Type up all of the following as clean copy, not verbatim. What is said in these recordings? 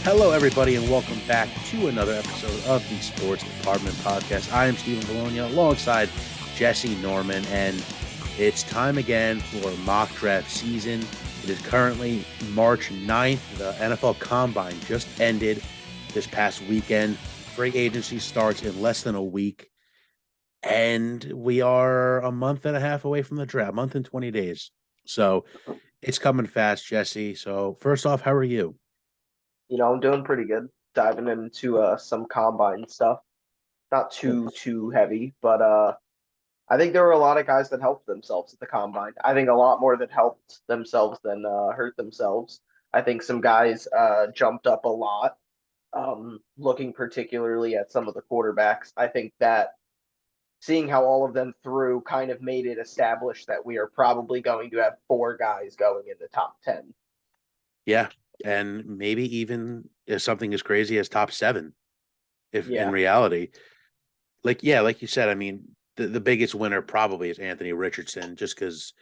Hello, everybody, and welcome back to another episode of the Sports Department Podcast. I am Stephen Bologna alongside Jesse Norman, and it's time again for mock draft season. It is currently March 9th. The NFL Combine just ended this past weekend. Free agency starts in less than a week, and we are a month and a half away from the draft, a month and 20 days. So it's coming fast, Jesse. So first off, how are you? I'm doing pretty good. Diving into some combine stuff. Not too heavy, but I think there were a lot of guys that helped themselves at the combine. I think a lot more that helped themselves than hurt themselves. I think some guys jumped up a lot. Looking particularly at some of the quarterbacks, I think that seeing how all of them threw kind of made it established that we are probably going to have four guys going in the top 10. Yeah, and maybe even something as crazy as top seven, if in Yeah. reality. Like you said, I mean, the biggest winner probably is Anthony Richardson, just because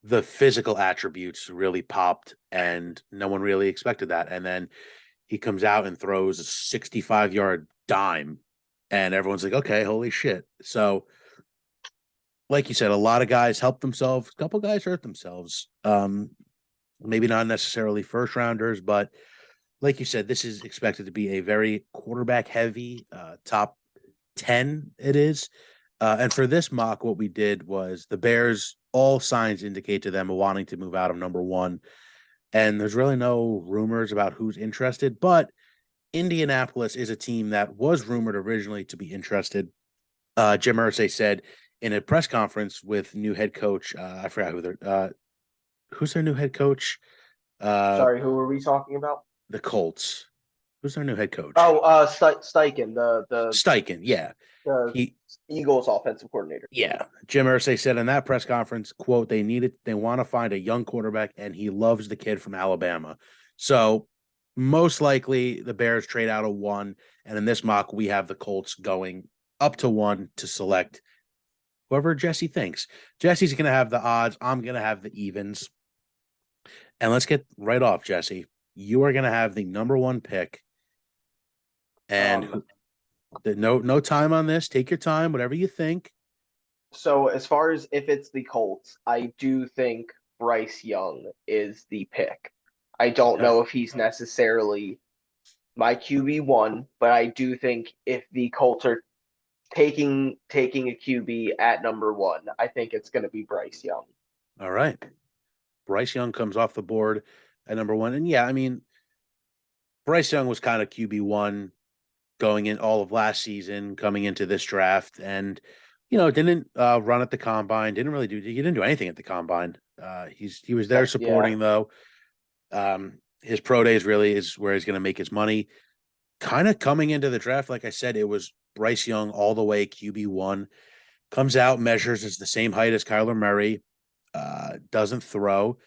the physical attributes really popped and no one really expected that. And then he comes out and throws a 65-yard dime, and everyone's like, okay, holy shit. So, like you said, a lot of guys helped themselves, a couple guys hurt themselves. Maybe not necessarily first rounders, but like you said, this is expected to be a very quarterback heavy top 10. It is. And for this mock, what we did was the Bears, all signs indicate to them wanting to move out of number one. And there's really no rumors about who's interested, but Indianapolis is a team that was rumored originally to be interested. Jim Irsay said in a press conference with new head coach, I forgot who's their new head coach? Uh, Sorry, who were we talking about? the Colts. Who's their new head coach? Oh, Steichen, Steichen. Yeah. the He Eagles offensive coordinator. Yeah, Jim Irsay said in that press conference, "quote They want to find a young quarterback, and he loves the kid from Alabama." So most likely the Bears trade out of one, and in this mock we have the Colts going up to one to select whoever Jesse thinks. Jesse's going to have the odds. I'm going to have the evens, and let's get right off, Jesse. You are going to have the number one pick, and Um, no time on this. Take your time, whatever you think. so as far as if it's the Colts, I do think Bryce Young is the pick. I don't Okay. know if he's necessarily my QB1, but I do think if the Colts are taking a QB at number one, I think it's going to be Bryce Young. All right. Bryce Young comes off the board at number one. And yeah, I mean, Bryce Young was kind of QB1 going in all of last season, coming into this draft, and didn't run at the combine. He didn't do anything at the combine. He was there Yeah, supporting though. His pro days really is where he's going to make his money. Kind of coming into the draft, like I said, it was Bryce Young all the way QB1. Comes out, measures is the same height as Kyler Murray. Doesn't throw.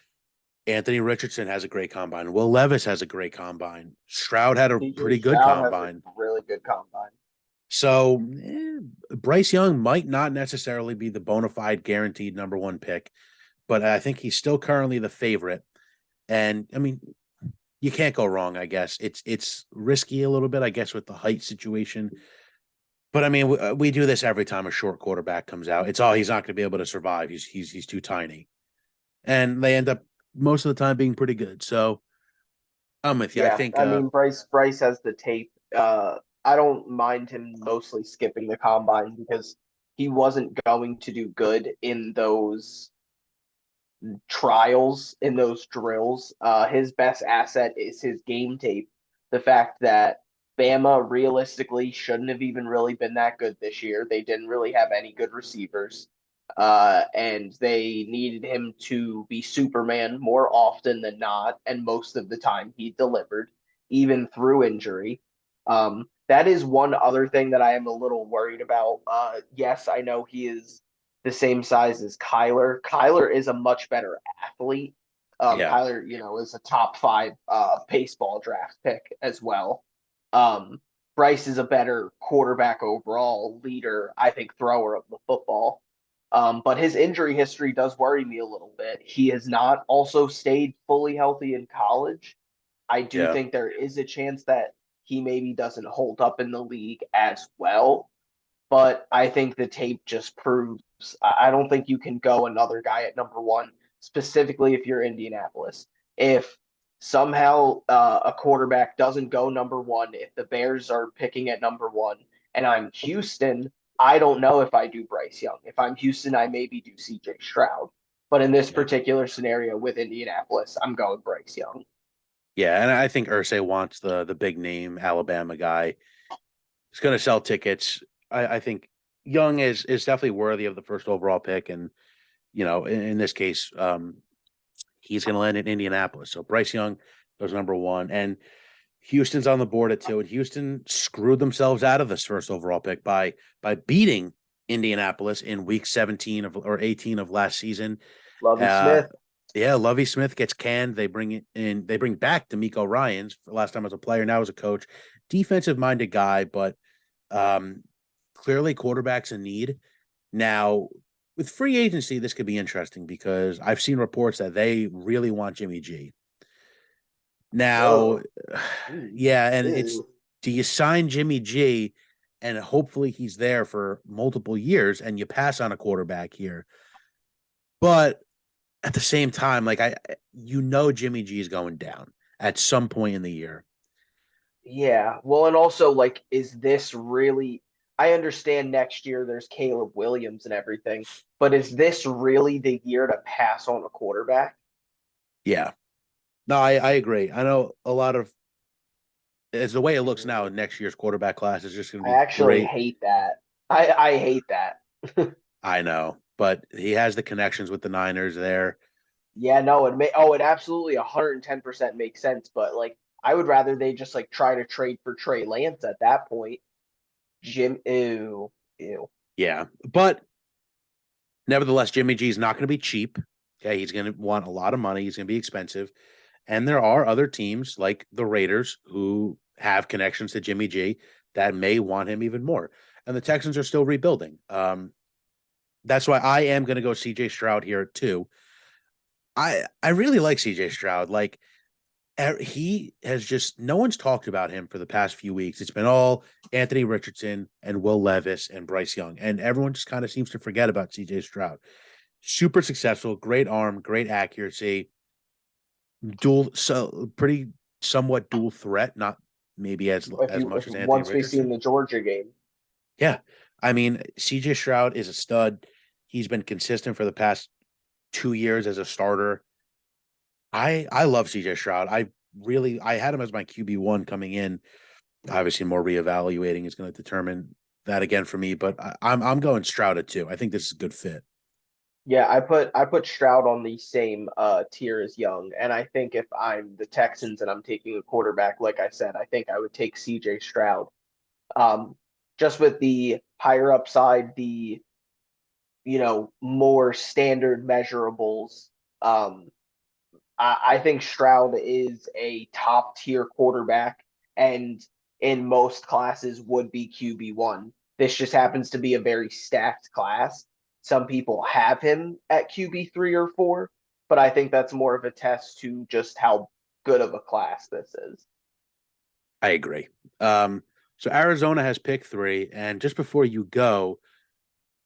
Anthony Richardson has a great combine. Will Levis has a great combine. Stroud had a CJ pretty good Stroud has a combine. really good combine. So Bryce Young might not necessarily be the bona fide guaranteed number one pick, but I think he's still currently the favorite. And I mean, you can't go wrong. I guess it's risky a little bit, I guess, with the height situation. But I mean, we do this every time a short quarterback comes out. It's all he's not going to be able to survive. He's too tiny, and they end up most of the time being pretty good. So I'm with you. I Yeah, think I mean Bryce has the tape. I don't mind him mostly skipping the combine because he wasn't going to do good in those trials, in those drills. His best asset is his game tape. The fact that Bama realistically shouldn't have even really been that good this year. They didn't really have any good receivers. And they needed him to be Superman more often than not, and most of the time he delivered, even through injury. That is one other thing that I am a little worried about. Yes, I know he is the same size as Kyler. Kyler is a much better athlete. yeah. Kyler, is a top five baseball draft pick as well. Um, Bryce is a better quarterback overall, leader, I think, thrower of the football. But his injury history does worry me a little bit. He has not also stayed fully healthy in college. I do Yeah. think there is a chance that he maybe doesn't hold up in the league as well. But I think the tape just proves I don't think you can go another guy at number one, specifically if you're Indianapolis. If somehow a quarterback doesn't go number one, if the Bears are picking at number one, and I'm Houston, I don't know if I do Bryce Young. If I'm Houston, I maybe do CJ Stroud. But in this Yeah. particular scenario with Indianapolis, I'm going Bryce Young. Yeah. And I think Ursay wants the big name Alabama guy. He's going to sell tickets. I think Young is definitely worthy of the first overall pick. And, in this case, he's going to land in Indianapolis. So Bryce Young goes number one. And Houston's on the board at two. And Houston screwed themselves out of this first overall pick by beating Indianapolis in week 17 or 18 of last season. Lovey Uh, Smith. yeah, Lovey Smith gets canned. They bring it in. They bring back D'Amico Ryans for last time as a player, now as a coach. Defensive minded guy, but um, clearly quarterbacks in need. Now, with free agency, this could be interesting because I've seen reports that they really want Jimmy G. Now, Oh, yeah, and it's ew. do you sign Jimmy G and hopefully he's there for multiple years and you pass on a quarterback here? But at the same time, like Jimmy G is going down at some point in the year. Yeah. Well, and also, like, is this really? I understand next year there's Caleb Williams and everything, but is this really the year to pass on a quarterback? Yeah. No, I agree. I know a lot of as the way it looks now, Mm. next year's quarterback class is just going to I be actually great. hate that. I hate that. I know, but he has the connections with the Niners there. Yeah, no, it absolutely 110% makes sense, but like I would rather they just like try to trade for Trey Lance at that point. Ew, ew. Yeah, but nevertheless, Jimmy G is not going to be cheap. Okay, he's going to want a lot of money. He's going to be expensive, and there are other teams like the Raiders who have connections to Jimmy G that may want him even more. And the Texans are still rebuilding. That's why I am going to go CJ Stroud here too. I really like CJ Stroud. Like he has just no one's talked about him for the past few weeks. It's been all Anthony Richardson and Will Levis and Bryce Young, and everyone just kind of seems to forget about CJ Stroud. Super successful, great arm, great accuracy, pretty somewhat dual threat, not maybe If as you much if as Anthony once we seen Richardson. the Georgia game. Yeah, I mean CJ Stroud is a stud. He's been consistent for the past 2 years as a starter. I love CJ Stroud. I had him as my QB1 coming in. Obviously, more reevaluating is going to determine that again for me, but I'm going Stroud at two. I think this is a good fit. Yeah, I put Stroud on the same tier as Young, and I think if I'm the Texans and I'm taking a quarterback, like I said, I think I would take CJ Stroud. Um, just with the higher upside, the more standard measurables. Um, I think Stroud is a top tier quarterback, and in most classes would be QB1. This just happens to be a very stacked class. Some people have him at QB3 or four, but I think that's more of a test to just how good of a class this is. I agree. So Arizona has pick three, and just before you go,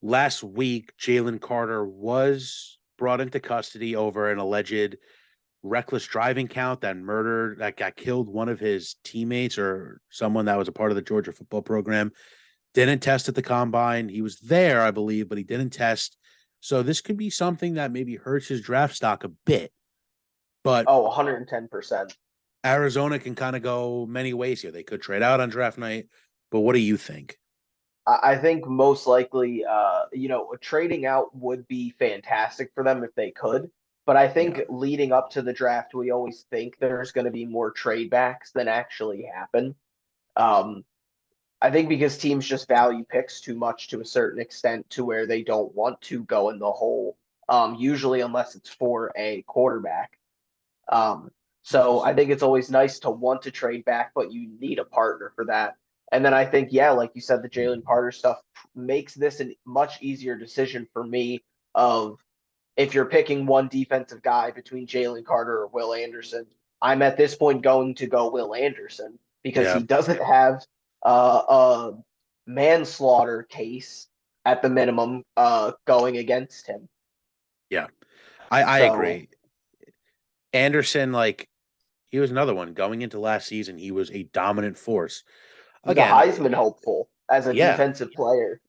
last week Jalen Carter was brought into custody over an alleged reckless driving count that got killed one of his teammates or someone that was a part of the Georgia football program. Didn't test at the combine. He was there, I believe, but he didn't test. So this could be something that maybe hurts his draft stock a bit. But Oh, 110%. Arizona can kind of go many ways here. They could trade out on draft night. But what do you think? I think most likely, trading out would be fantastic for them if they could. But I think Yeah, leading up to the draft, we always think there's going to be more trade backs than actually happen. Um, I think because teams just value picks too much to a certain extent to where they don't want to go in the hole, usually unless it's for a quarterback. Um, so I think it's always nice to want to trade back, but you need a partner for that. And then I think, yeah, like you said, the Jalen Carter stuff makes this a much easier decision for me of if you're picking one defensive guy between Jalen Carter or Will Anderson, I'm at this point going to go Will Anderson because Yeah, he doesn't have a manslaughter case at the minimum going against him. yeah. I So agree. Anderson, like he was another one going into last season. He was a dominant force. he's a Again, Heisman hopeful as a yeah, defensive player.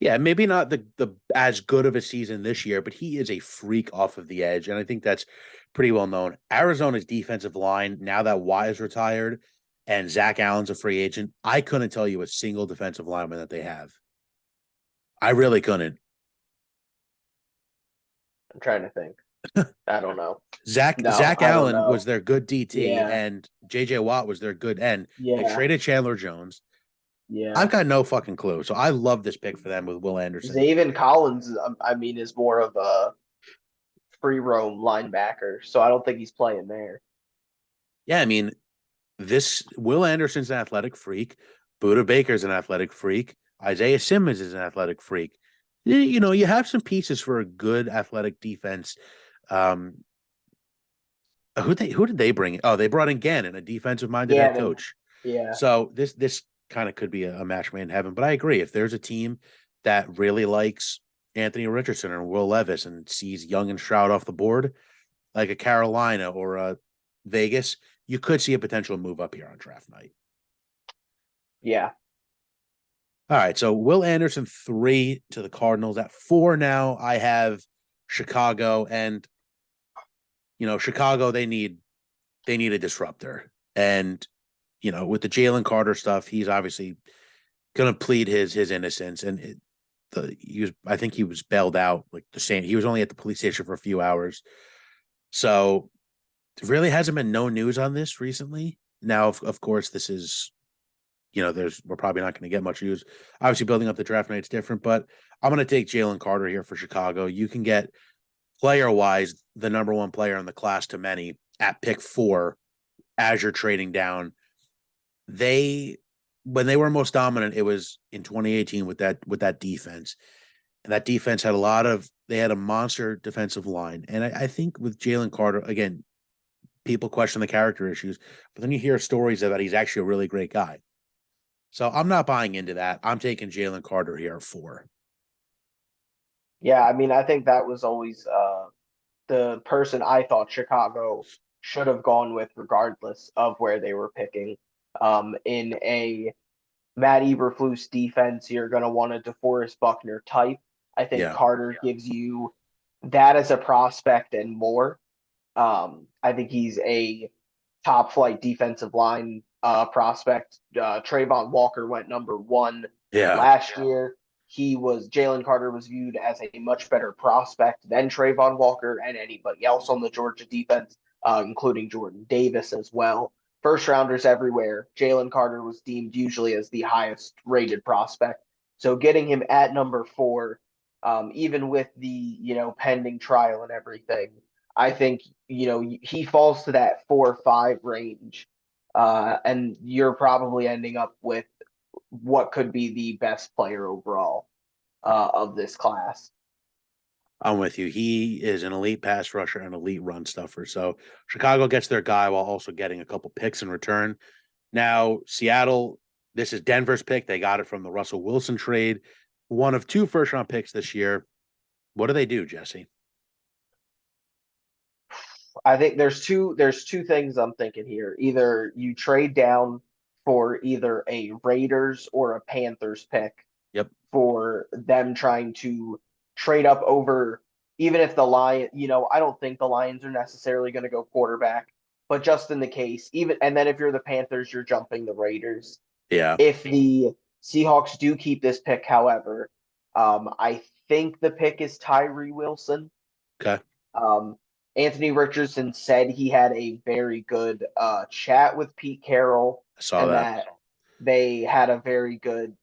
yeah. Maybe not the as good of a season this year, but he is a freak off of the edge, and I think that's pretty well known. Arizona's defensive line, now that Wise retired and Zach Allen's a free agent, I couldn't tell you a single defensive lineman that they have. I really couldn't. I'm trying to think. I don't know. No, Zach I don't Allen was know. their good DT, Yeah, and JJ Watt was their good end. They yeah, traded Chandler Jones. I've yeah. got no fucking clue. So I love this pick for them with Will Anderson. Zaven Collins, I mean, is more of a free roam linebacker, so I don't think he's playing there. Yeah, I mean, this Will Anderson's an athletic freak. Buda Baker's an athletic freak. Isaiah Simmons is an athletic freak. You know, you have some pieces for a good athletic defense. Um, who did they bring in? Oh, they brought in Gannon, a defensive minded head Gannon, coach. yeah, So this kind of could be a match made in heaven. But I agree. If there's a team that really likes Anthony Richardson or Will Levis and sees Young and Stroud off the board, like a Carolina or a Vegas, you could see a potential move up here on draft night. yeah, All right. So Will Anderson 3 to the Cardinals. At 4 now, I have Chicago. And Chicago, they need a disruptor. And with the Jalen Carter stuff, he's obviously gonna plead his innocence. And I think he was bailed out like the same. He was only at the police station for a few hours. So there really hasn't been no news on this recently. Now, of course, this is we're probably not going to get much news. Obviously, building up the draft night's different, but I'm going to take Jalen Carter here for Chicago. You can get player wise the number one player in the class to many at pick 4 as you're trading down. They when they were most dominant, it was in 2018 with that defense. And that defense had they had a monster defensive line. And I think with Jalen Carter, again, people question the character issues, but then you hear stories that he's actually a really great guy. So I'm not buying into that. I'm taking Jalen Carter here at 4. yeah. I mean, I think that was always the person I thought Chicago should have gone with, regardless of where they were picking. In a Matt Eberflus defense, you're going to want a DeForest Buckner type. I think Yeah. Carter gives you that as a prospect and more. I think he's a top flight defensive line prospect. Trayvon Walker went number 1 Yeah. last year. Jalen Carter was viewed as a much better prospect than Trayvon Walker and anybody else on the Georgia defense, including Jordan Davis as well. First rounders everywhere. Jalen Carter was deemed usually as the highest rated prospect. So getting him at number 4, even with the pending trial and everything, I think he falls to that 4 or 5 range, and you're probably ending up with what could be the best player overall of this class. I'm with you. He is an elite pass rusher and elite run stuffer. So Chicago gets their guy while also getting a couple picks in return. Now, Seattle, this is Denver's pick. They got it from the Russell Wilson trade. One of 2 first round picks this year. What do they do, Jesse? I think there's two things I'm thinking here. Either you trade down for either a Raiders or a Panthers pick Yep. for them trying to trade up over, even if the Lion, I don't think the Lions are necessarily going to go quarterback, but just in the case, even and then if you're the Panthers, you're jumping the Raiders. Yeah. If the Seahawks do keep this pick, however, I think the pick is Tyree Wilson. Okay. Um, Anthony Richardson said he had a very good chat with Pete Carroll I saw and that. that they had a very good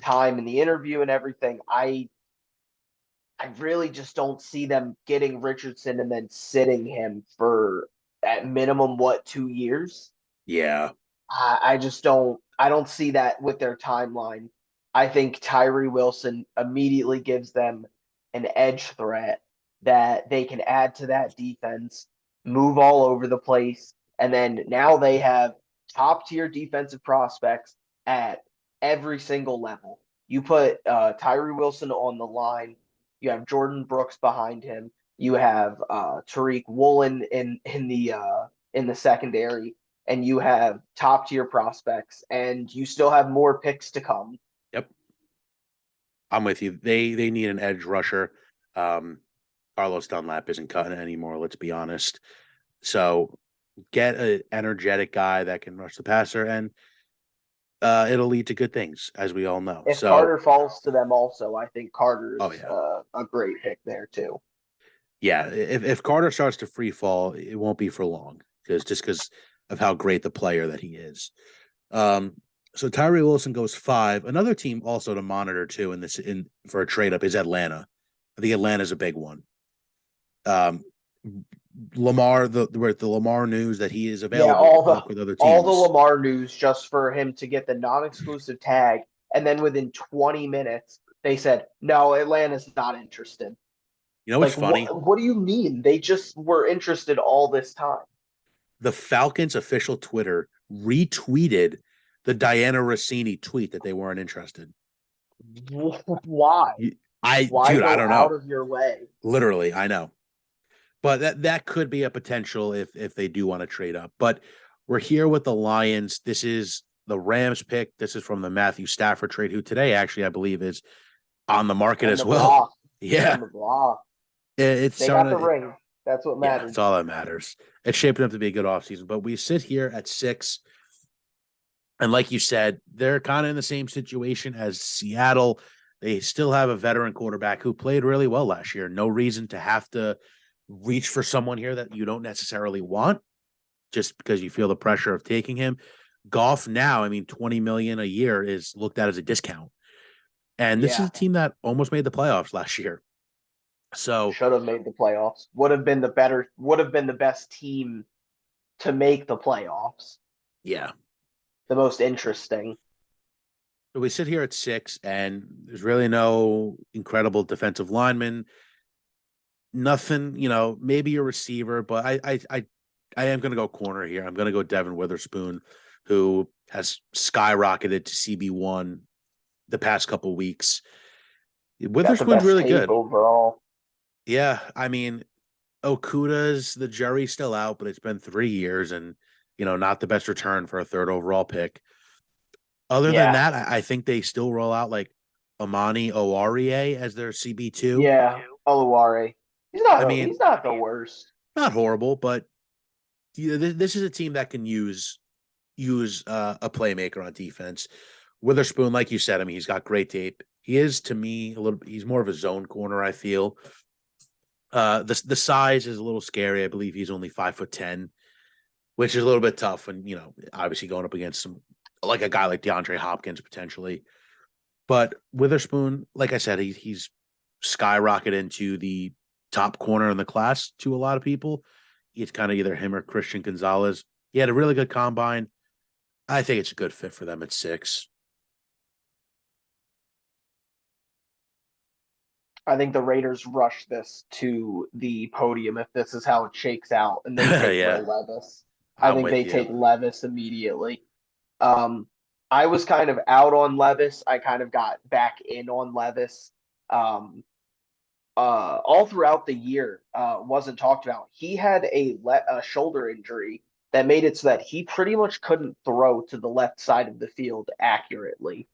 time in the interview and everything. I really just don't see them getting Richardson and then sitting him for at minimum 2 years. Yeah. I just don't. I don't see that with their timeline. I think Tyree Wilson immediately gives them an edge threat that they can add to that defense. move all over the place. And then now they have top tier defensive prospects at every single level. You put Tyree Wilson on the line. You have Jordan Brooks behind him. You have Tariq Woolen in the secondary, and you have top tier prospects, and you still have more picks to come. Yep, I'm with you. They need an edge rusher. Um, Carlos Dunlap isn't cutting it anymore. Let's be honest. So get an energetic guy that can rush the passer, and it'll lead to good things, as we all know. If So, Carter falls to them, also, I think oh Carter's yeah, a great pick there too. yeah. If Carter starts to free fall, it won't be for long because of how great the player that he is. Um, so Tyree Wilson goes 5. Another team also to monitor too in this in for a trade up is Atlanta. I think Atlanta's a big one. Um, Lamar, the Lamar news that he is Yeah, available to talk with other all the teams. Lamar news just for him to get the non-exclusive tag, and then within 20 minutes they said no, Atlanta's not interested. You know what's Like funny? what do you mean? They just were interested all this time. The Falcons official Twitter retweeted the Diana Rossini tweet that they weren't interested. Why? Why Dude, I go don't out know. of your way? Literally, I know. But that could be a potential if they do want to trade up. But we're here with the Lions. This is the Rams pick. This is from the Matthew Stafford trade, who today actually I believe is on the market On as the well. block. He's Yeah, on the block. it's They got starting the to. ring. That's what Yeah, it's matters. all that matters. It's shaping up to be a good offseason. But we sit here at 6. And like you said, they're kind of in the same situation as Seattle. They still have a veteran quarterback who played really well last year. No reason to have to reach for someone here that you don't necessarily want just because you feel the pressure of taking him. Golf now, I mean, 20 million a year is looked at as a discount. And this is Yeah, a team that almost made the playoffs last year. So should have made the playoffs. Would have been the best team to make the playoffs. yeah. The most interesting. So we sit here at 6, and there's really no incredible defensive lineman. Nothing, maybe a receiver, but I am going to go corner here. I'm going to go Devin Witherspoon, who has skyrocketed to CB1 the past couple weeks. Got the Witherspoon's best really tape good. overall. Yeah, I mean, Okuda's the jury's still out, but it's been 3 years and not the best return for a third overall pick. Other than Yeah, that, I think they still roll out like Amani Owarie as their CB2. yeah. Oluware. I mean, He's not the worst. not horrible, but this is a team that can use a playmaker on defense. Witherspoon, like you said, I mean, he's got great tape. He is to me a little. He's more of a zone corner. I feel. The size is a little scary. I believe he's only 5'10", which is a little bit tough. And obviously going up against some like a guy like DeAndre Hopkins potentially. But Witherspoon, like I said, he's skyrocketed into the top corner in the class to a lot of people. It's kind of either him or Christian Gonzalez. He had a really good combine. I think it's a good fit for them at 6. I think the Raiders rush this to the podium if this is how it shakes out, and they take Yeah, Will Levis. I I'm think with they you. take Levis immediately. Um, I was kind of out on Levis. I kind of got back in on Levis. Um, all throughout the year, wasn't talked about. He had a shoulder injury that made it so that he pretty much couldn't throw to the left side of the field accurately.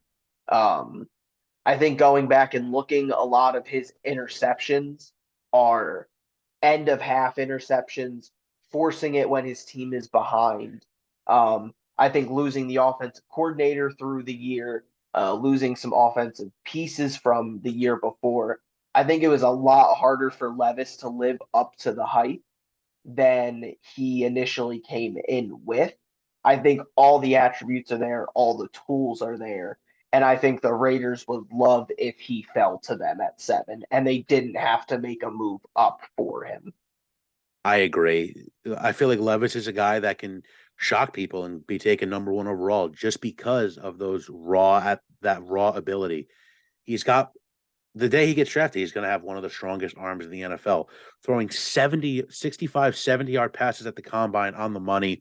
Um, I think going back and looking, a lot of his interceptions are end of half interceptions, forcing it when his team is behind. I think losing the offensive coordinator through the year, losing some offensive pieces from the year before. I think it was a lot harder for Levis to live up to the hype than he initially came in with. I think all the attributes are there, all the tools are there. And I think the Raiders would love if he fell to them at 7 and they didn't have to make a move up for him. I agree. I feel like Levis is a guy that can shock people and be taken number 1 overall just because of those raw at that raw ability. He's got the day he gets drafted, he's going to have one of the strongest arms in the NFL, throwing 70, 65, 70-yard passes at the combine on the money.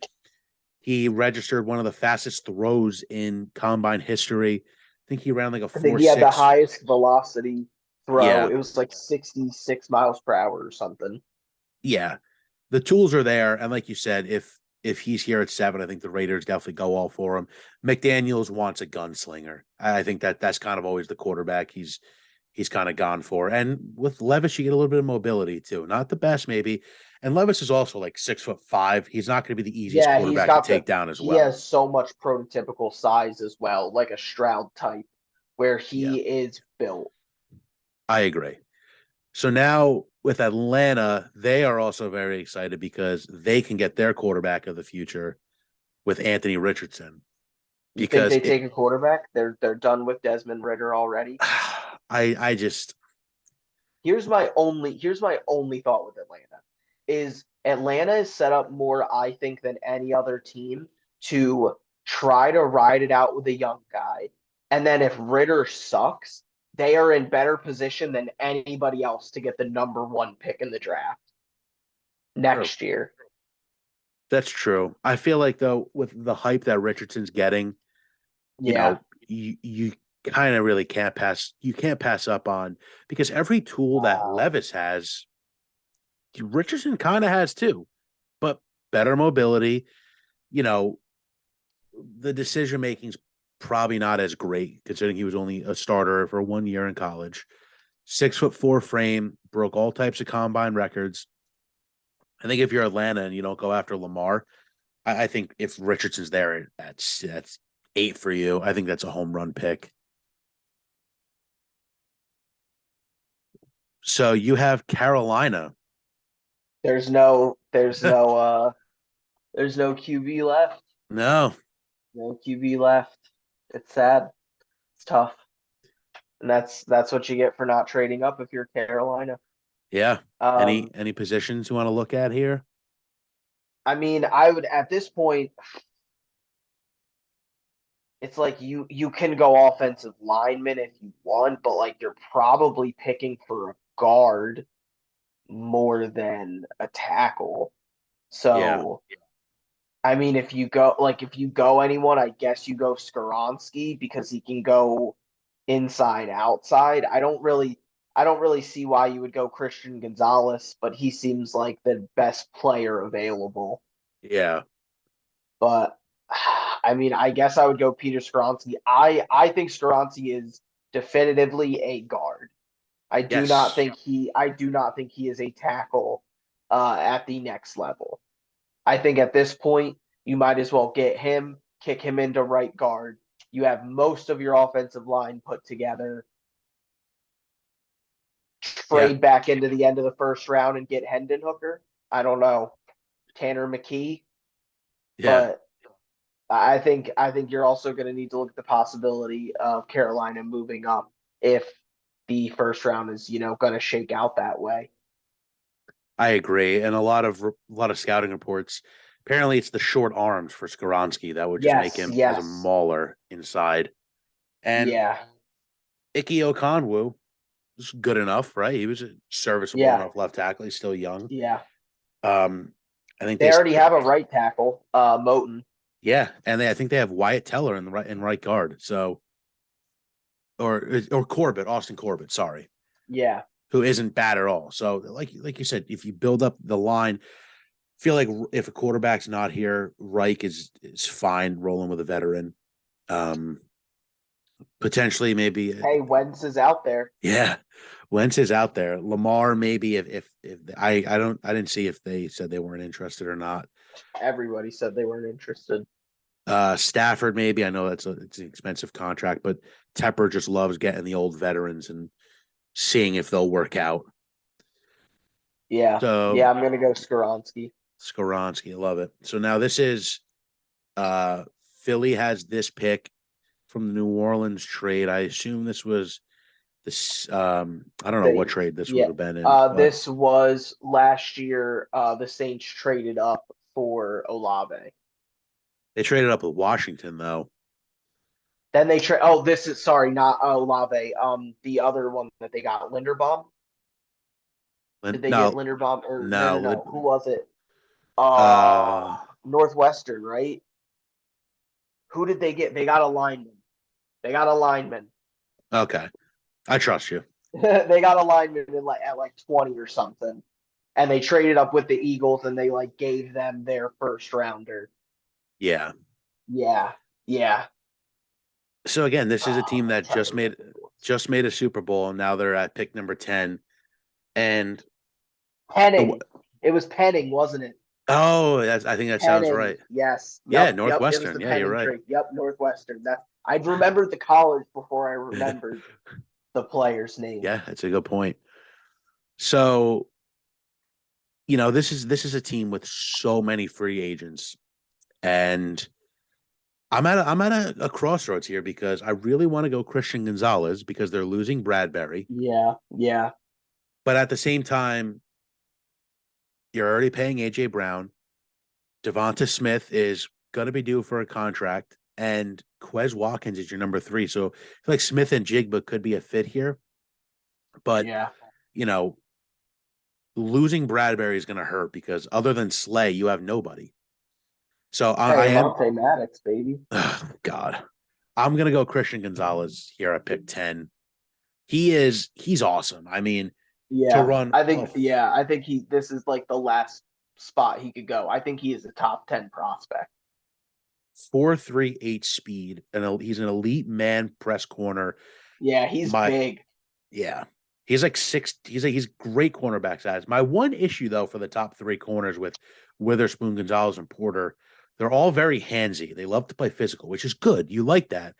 He registered one of the fastest throws in combine history. I think he ran like a I think four he had the six. highest velocity throw. Yeah, It was like 66 miles per hour or something. yeah. The tools are there, and like you said, if he's here at 7, I think the Raiders definitely go all for him. McDaniels wants a gunslinger. I think that's kind of always the quarterback he's kind of gone for. And with Levis, you get a little bit of mobility too. Not the best, maybe. And Levis is also like 6'5". He's not going to be the easiest Yeah, he's quarterback to got take down as he well. has so much prototypical size as well, like a Stroud type, where Yeah, he is built. I agree. So now with Atlanta, they are also very excited because they can get their quarterback of the future with Anthony Richardson. You think Because they take a quarterback? They're done with Desmond Ritter already. I just Here's my only thought with Atlanta is set up more, I think, than any other team to try to ride it out with a young guy. And then if Ritter sucks, they are in better position than anybody else to get the number one pick in the draft true. next year. That's true. I feel like though, with the hype that Richardson's getting, you Yeah. know, you kind of really can't pass up on, because every tool that Wow. Levis has, Richardson kind of has too, but better mobility. You know, the decision making's probably not as great considering he was only a starter for 1 year in college. 6'4" frame, broke all types of combine records. I think if you're Atlanta and you don't go after Lamar, I think if Richardson's there, that's 8 for you. I think that's a home run pick. So you have Carolina. There's no there's no there's no QB left. No, No QB left. It's sad. It's tough. And that's what you get for not trading up if you're Carolina. yeah. Any Um, any positions you want to look at here? I mean, I would at this point, it's like you can go offensive lineman if you want, but like you're probably picking for a guard more than a tackle. Yeah, So I mean, if you go anyone, I guess you go Skoronsky because he can go inside outside. I don't really see why you would go Christian Gonzalez, but he seems like the best player available. yeah, But I mean, I guess I would go Peter Skoronsky. I think Skoronsky is definitively a guard. yes, I do not think he is a tackle at the next level. I think at this point, you might as well get him, kick him into right guard. You have most of your offensive line put together. yeah, Trade back into the end of the first round and get Hendon Hooker. I don't know. Tanner McKee. yeah. But I think you're also going to need to look at the possibility of Carolina moving up if the first round is, going to shake out that way. I agree, and a lot of scouting reports. Apparently, it's the short arms for Skoronski that would just make Yes, him as a yes. mauler inside. And Yeah. Ike Okonwu was good enough, right? He was a serviceable Yeah. enough left tackle. He's still young. Yeah. Um, I think They already have a right tackle, Moten. yeah, and I think they have Wyatt Teller in the right guard. So or Corbett, Austin Corbett, sorry, Yeah. who isn't bad at all. So like you said, if you build up the line, feel like if a quarterback's not here, Reich is fine rolling with a veteran. Um, potentially maybe Hey, Wentz is out there. yeah, Wentz is out there. Lamar maybe if I didn't see if they said they weren't interested or not. Everybody said they weren't interested. Stafford maybe. I know it's an expensive contract, but Tepper just loves getting the old veterans and seeing if they'll work out. Yeah. So Yeah, I'm going to go Skoronsky. Skoronski, I love it. So now this is uh Philly has this pick from the New Orleans trade. I assume this was this I don't know what Saints. trade this would Yeah. have been in, but This was last year. The Saints traded up for Olave. they traded up with Washington though. Then they trade. Oh, this is sorry, not Olave. The other one that they got, Linderbaum. Did they get No, Linderbaum or no, no, no, no? Who was it? uh, Northwestern, right? Who did they get? They got a lineman. They got a lineman. okay. I trust you. They got a lineman at like 20 or something. And they traded up with the Eagles and they like gave them their first rounder. Yeah. Yeah. Yeah. So again, this is a team I'm that trying to remember. just made a Super Bowl, and now they're at pick number 10. And the Penning. It was Penning, wasn't it? I think that sounds Penning. right. Yes. Yeah, Yep. It was Northwestern. the Yeah, you're Penning right. trade. Yep. Northwestern. That I remembered the college before I remembered the player's name. Yeah, that's a good point. So, this is a team with so many free agents, and I'm at a crossroads here because I really want to go Christian Gonzalez because they're losing Bradbury, Yeah. Yeah. but at the same time, you're already paying AJ Brown. Devonta Smith is going to be due for a contract, and Quez Watkins is your number three. So I feel like Smith and Jigba could be a fit here, but Yeah. you know, losing Bradbury is going to hurt because other than Slay, you have nobody. So I Hey, am, Avonte Maddox, baby. oh, God, I'm going to go Christian Gonzalez here at pick 10. He's awesome. I mean, to Yeah. run a I think this is like the last spot he could go. I think he is a top 10 prospect. 4.38 speed, and he's an elite man press corner. Yeah, he's My big. Yeah. He's like six. He's great cornerback size. My one issue though for the top three corners with Witherspoon, Gonzalez, and Porter, they're all very handsy. They love to play physical, which is good. You like that.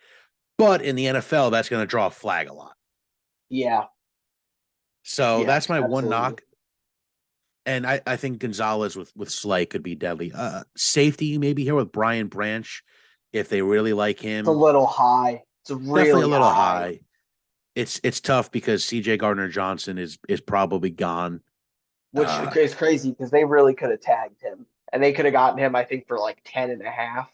But in the NFL, that's going to draw a flag a lot. Yeah. So that's Yes, my one absolutely. knock. And I think Gonzalez with Slay could be deadly. Safety maybe here with Brian Branch if they really like It's a him. little high. It's Definitely a really little high. high. It's tough because CJ Gardner Johnson is probably gone. Which Uh, is crazy because they really could have tagged him. And they could have gotten him, I think, for like 10 and a half.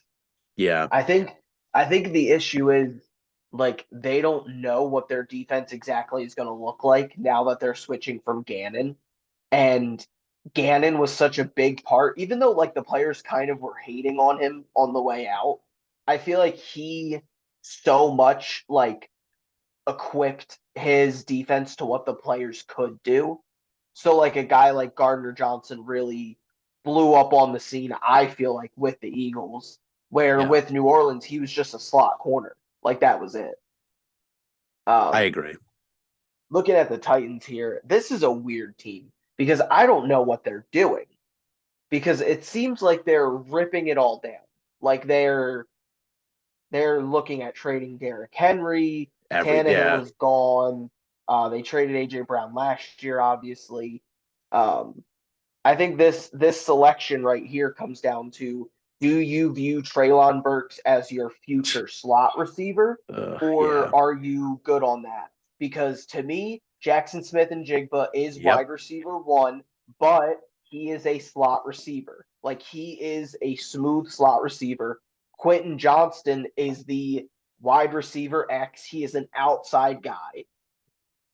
yeah, I think I think the issue is like they don't know what their defense exactly is going to look like now that they're switching from Gannon. And Gannon was such a big part, even though like the players kind of were hating on him on the way out. I feel like he so much like equipped his defense to what the players could do. So like a guy like Gardner Johnson really blew up on the scene, I feel like, with the Eagles, where yeah, with New Orleans, he was just a slot corner. Like that was it. I Um, agree. looking at the Titans here, this is a weird team because I don't know what they're doing. Because it seems like they're ripping it all down. Like they're looking at trading Derrick Henry. Tannehill Yeah, is gone. They traded AJ Brown last year, obviously. Um, I think this selection right here comes down to: do you view Traylon Burks as your future slot receiver, yeah, or are you good on that? Because to me, Jackson Smith and Jigba is yep. wide receiver one, but he is a slot receiver. Like he is a smooth slot receiver. Quentin Johnston is the wide receiver X. He is an outside guy.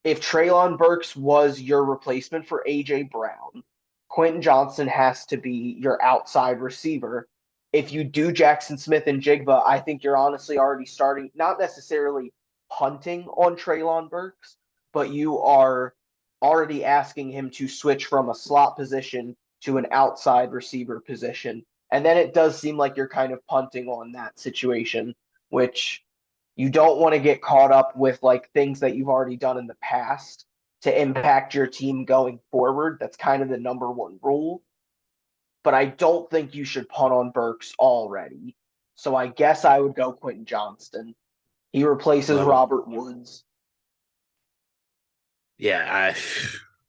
If Traylon Burks was your replacement for AJ Brown, Quentin Johnson has to be your outside receiver. If you do Jackson Smith and Jigba, I think you're honestly already starting, not necessarily punting on Traylon Burks, but you are already asking him to switch from a slot position to an outside receiver position. And then it does seem like you're kind of punting on that situation, which you don't want to get caught up with like things that you've already done in the past to impact your team going forward. That's kind of the number one rule. But I don't think you should punt on Burks already. So I guess I would go Quentin Johnston. He replaces Love it. Robert Woods. Yeah,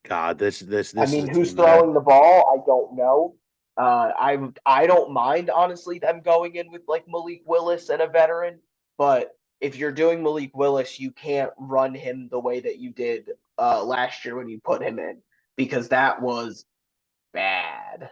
God, I this is mean, a who's team that throwing the ball? I don't know. I don't mind honestly them going in with like Malik Willis and a veteran, but if you're doing Malik Willis, you can't run him the way that you did last year when you put him in because that was bad.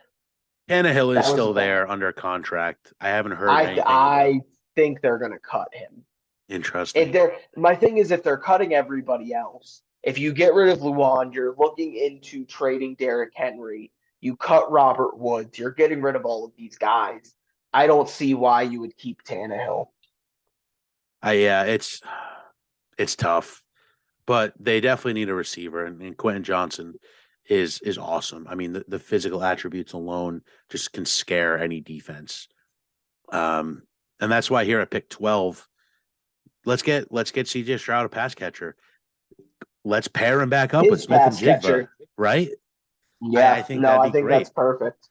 Tannehill is That was still bad. there under contract. I haven't heard anything about. I think they're gonna cut him. Interesting. My thing is, if they're cutting everybody else, if you get rid of Luan, you're looking into trading Derrick Henry. You cut Robert Woods. You're getting rid of all of these guys. I don't see why you would keep Tannehill. Yeah, it's tough, but they definitely need a receiver, and Quentin Johnson is awesome. I mean, the physical attributes alone just can scare any defense. Um, and that's why here at pick 12, let's get CJ Stroud a pass catcher. Let's pair him back up with His Smith and pass Jigba, catcher. right? I Yeah, think no, that'd I be think great. that's perfect.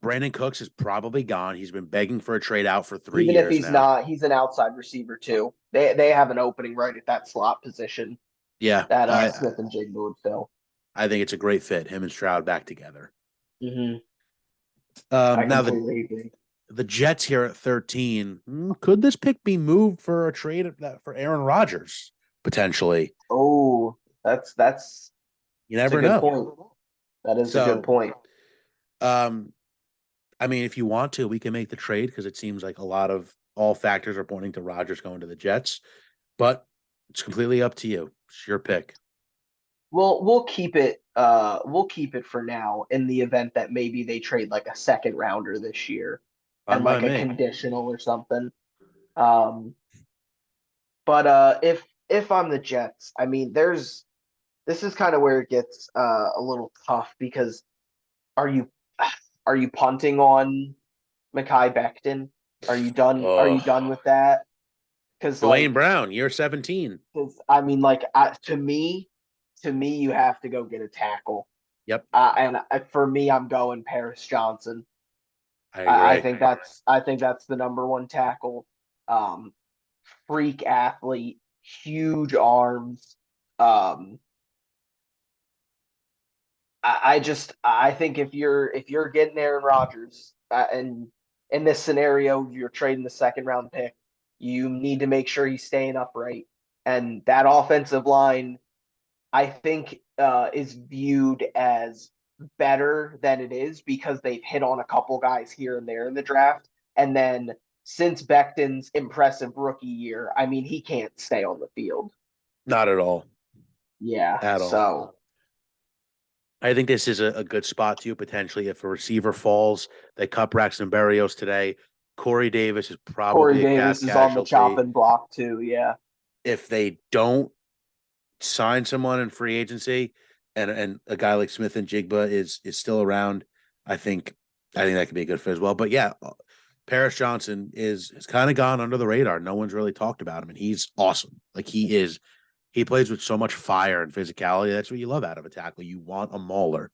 Brandon Cooks is probably gone. He's been begging for a trade out for three Even if years he's now. not, he's an outside receiver too. They have an opening right at that slot position Yeah, that I Smith and Jigba would fill. I think it's a great fit. Him and Stroud back together. Hmm. I Now the completely agree. the Jets here at 13. Could this pick be moved for a trade for Aaron Rodgers potentially? Oh, that's You it's a never good know. point. That is a good So, point. um, I mean, if you want to, we can make the trade because it seems like a lot of all factors are pointing to Rodgers going to the Jets, but it's completely up to you. It's your pick. We'll keep it. We'll keep it for now. In the event that maybe they trade like a second rounder this year Fine and by like a me. conditional or something. Um, but if I'm the Jets, I mean, there's this is kind of where it gets a little tough because are you are you punting on Mekhi Becton? Are you done? Are you Oh, done with that? Because Dwayne like, Brown, year 17. 'cause, I mean, like to me, you have to go get a tackle. Yep, For me, I'm going Paris Johnson. I I agree. think that's the number one tackle. Um, Freak athlete, huge arms. Um, I think if you're getting Aaron Rodgers and in this scenario you're trading the second round pick, you need to make sure he's staying upright. And that offensive line, I think, is viewed as better than it is because they've hit on a couple guys here and there in the draft. And then since Becton's impressive rookie year, I mean, he can't stay on the field. Not at all. Yeah. At all. So I think this is a good spot to you potentially if a receiver falls. They cut Braxton Berrios today. Corey Davis is Corey probably a cap Davis is on the casualty. chopping block too. Yeah. If they don't sign someone in free agency and a guy like Smith and Jigba is still around, I think that could be a good fit as well. But yeah, Paris Johnson is kind of gone under the radar. No one's really talked about him, and he's awesome. Like he plays with so much fire and physicality. That's what you love out of a tackle. You want a mauler.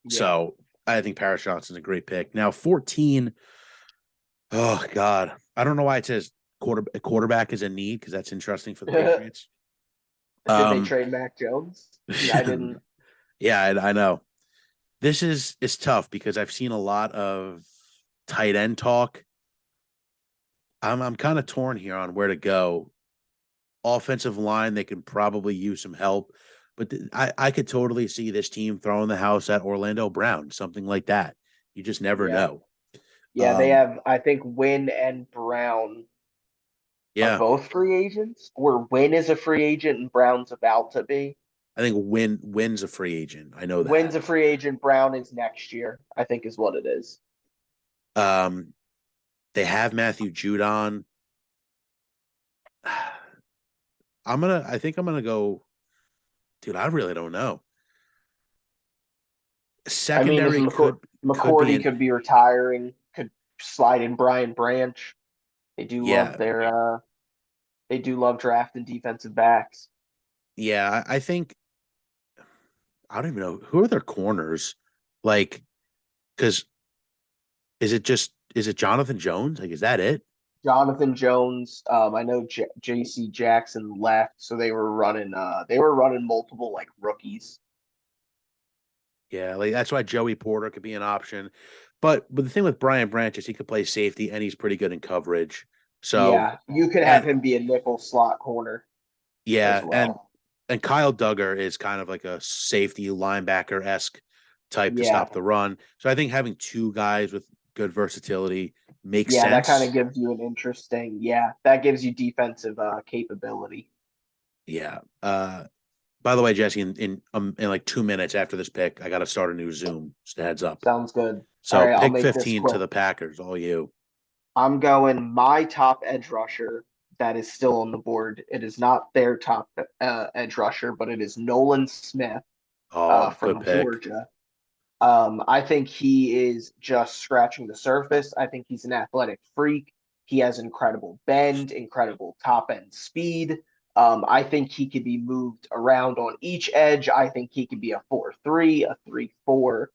Yeah. So I think Paris Johnson's a great pick. Now 14. Oh God, I don't know why it says quarterback is a need because that's interesting for the Patriots. Did they Um, trade Mac Jones? Yeah, I didn't. yeah, I know. This is tough because I've seen a lot of tight end talk. I'm kind of torn here on where to go. Offensive line, they can probably use some help, but I could totally see this team throwing the house at Orlando Brown, something like that. You just never Yeah. know. Yeah, they Um, have, I think Wynn and Brown are yeah, both free agents, or Wynn is a free agent and Brown's about to be. I think Wynn's a free agent. I know Wynn's that. a free agent, Brown is next year, I think is what it is. Um, they have Matthew Judon. I think I'm gonna go, dude. I really don't know. I mean, Secondary could be McCourty an could be retiring, could slide in Brian Branch. They do love yeah, their they do love drafting defensive backs. yeah. I think I don't even know who are their corners. Like, because is it Jonathan Jones? Like, is that it? Jonathan Jones, I know J.C. Jackson left, so they were running multiple like rookies. Yeah, like that's why Joey Porter could be an option. But the thing with Brian Branch is he could play safety and he's pretty good in coverage. So Yeah, you could have and him be a nickel slot corner as yeah, well. and Kyle Duggar is kind of like a safety linebacker esque type to Yeah, stop the run. So I think having two guys with good versatility makes Yeah, that kind of sense. gives you an interesting. Yeah, that gives you defensive capability. Yeah. By the way, Jesse, in like 2 minutes after this pick, I got to start a new Zoom. Just a heads up. Sounds good. All So right, I'll pick make this 15 to quick. the Packers. All you. I'm going my top edge rusher that is still on the board. It is not their top edge rusher, but it is Nolan Smith Oh, good from pick. Georgia. I think he is just scratching the surface. I think he's an athletic freak. He has incredible bend, incredible top end speed. I think he could be moved around on each edge. I think he could be a 4-3, a 3-4.